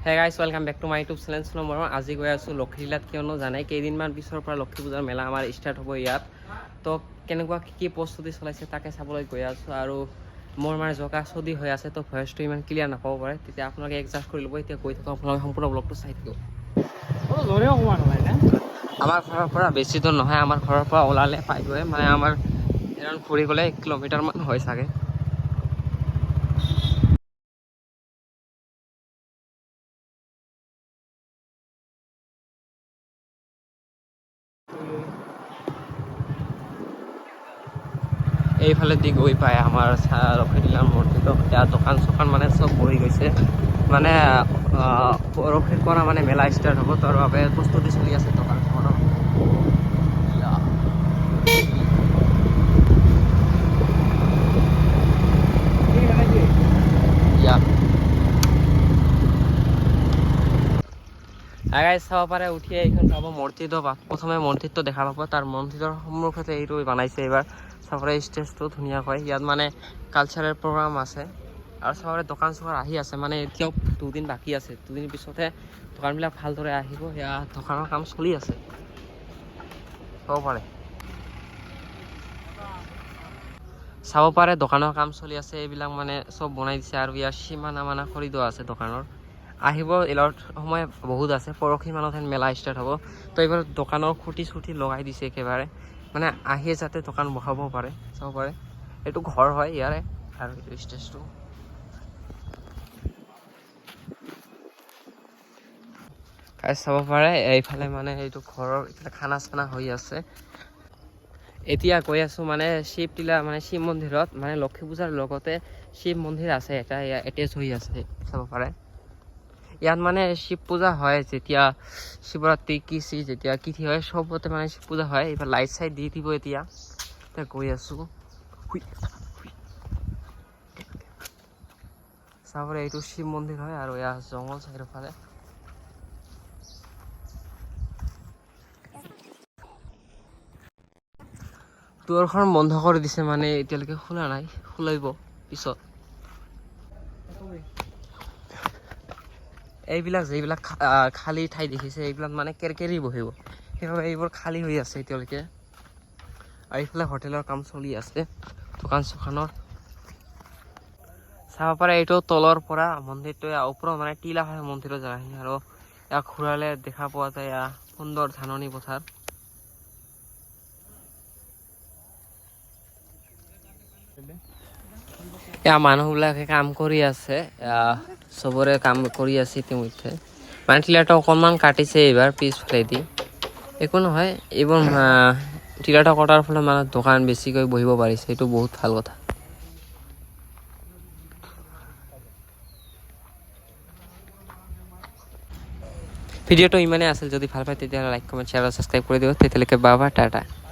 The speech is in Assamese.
হে guys welcome back to my YouTube channel মই আজি গৈ আছোঁ লক্ষীলাত কিয়নো জানে কেইদিনমান পিছৰ পৰা লক্ষী পূজাৰ মেলা আমাৰ ষ্টাৰ্ট হ'ব ইয়াত তো কেনেকুৱা কি প্ৰস্তুতি চলাইছে তাকে চাবলৈ গৈ আছোঁ আৰু মোৰ মানে জকা চদি হৈ আছে তো ভইচটো ইমান ক্লিয়াৰ নাপাব পাৰে তেতিয়া আপোনালোকে এডজাষ্ট কৰি ল'ব এতিয়া গৈ থাকক আপোনালোকে সম্পূৰ্ণ ব্লগটো চাই থাকিব আমাৰ ঘৰৰ পৰা বেছি দূৰ নহয় আমাৰ ঘৰৰ পৰা ওলালে পাইগৈ মানে আমাৰ এৰাউণ্ড ফুৰি গ'লে 1 কিলোমিটাৰমান হয় চাগে এইফালে দি গৈ পায় আমাৰ লক্ষীলাৰ মূৰ্তিটো এতিয়া দোকান চোকান মানে চব বহি গৈছে মানে পৰহিৰ পৰা মানে মেলা ষ্টাৰ্ট হ'ব তাৰ বাবে প্ৰস্তুতি চলি আছে দোকানখনৰ আগাই চাব পাৰে উঠিয়ে এইখন চাব মূৰ্তিটো প্ৰথমে মন্দিৰটো দেখা পাব তাৰ মন্দিৰৰ সন্মুখতে এইটো বনাইছে এইবাৰ চাব পাৰে ষ্টেজটো ধুনীয়াকৈ ইয়াত মানে কালচাৰেল প্ৰগ্ৰাম আছে আৰু চাব পাৰে দোকান চোকান আহি আছে মানে এতিয়াও 2 দিন বাকী আছে 2 দিন পিছতহে দোকানবিলাক ভালদৰে আহিব সেয়া দোকানৰ কাম চলি আছে চাব পাৰে দোকানৰ কাম চলি আছে এইবিলাক মানে চব বনাই দিছে আৰু ইয়াৰ সীমানা মানা কৰি দিয়া আছে দোকানৰ আহিব এলৰ সময় বহুত আছে পৰহি মানত মেলা ষ্টাৰ্ট হ'ব তো এইবাৰ দোকানৰ খুঁটি চুটি লগাই দিছে একেবাৰে মানে আহিয়ে যাতে দোকান বহাব পাৰে চাব পাৰে এইটো ঘৰ হয় ইয়াৰে আৰু এইটো ষ্টেজটো চাব পাৰে এইফালে মানে এইটো ঘৰৰ খানা চানা হৈ আছে এতিয়া গৈ আছোঁ মানে শিৱটিলা মানে শিৱ মন্দিৰত মানে লক্ষী পূজাৰ লগতে শিৱ মন্দিৰ আছে এটা এটেচ হৈ আছে চাব পাৰে ইয়াত মানে শিৱ পূজা হয় যেতিয়া শিৱৰাত্ৰি কিচি যেতিয়া কিথি হয় চবতে মানে শিৱ পূজা হয় এইবাৰ লাইট চাইট দি দিব এতিয়া গৈ আছোঁ চাব পাৰে এইটো শিৱ মন্দিৰ হয় আৰু ইয়াৰ জংঘল চাইডৰ ফালে দুৱাৰখন বন্ধ কৰি দিছে মানে এতিয়ালৈকে খোলা নাই খুলিব পিছত এইবিলাক যিবিলাক খালী ঠাই দেখিছে এইবিলাক মানে কেৰকেৰি বহিব সেইবাবে এইবোৰ খালী হৈ আছে এতিয়ালৈকে আৰু এইফালে হোটেলৰ কাম চলি আছে দোকান চোকানৰ চাব পাৰে এইটো তলৰ পৰা মন্দিৰটো ওপৰত মানে টিলা হয় মন্দিৰৰ জেগাখিনি আৰু ইয়াক ঘূৰালে দেখা পোৱা যায় সুন্দৰ ধাননি পথাৰ এয়া মানুহবিলাকে কাম কৰি আছে চবৰে কাম কৰি আছে ইতিমধ্যে মানে টিলাটো অকণমান কাটিছে এইবাৰ পিছফালেদি একো নহয় এইবোৰ টিলাটো কটাৰ ফলত মানে দোকান বেছিকৈ বহিব পাৰিছে এইটো বহুত ভাল কথা ভিডিঅ'টো ইমানেই আছিল যদি ভাল পায় তেতিয়াহ'লে লাইক কমেণ্ট শ্বেয়াৰ আৰু ছাবস্ক্ৰাইব কৰি দিব তেতিয়ালৈকে বাই বাই টাটা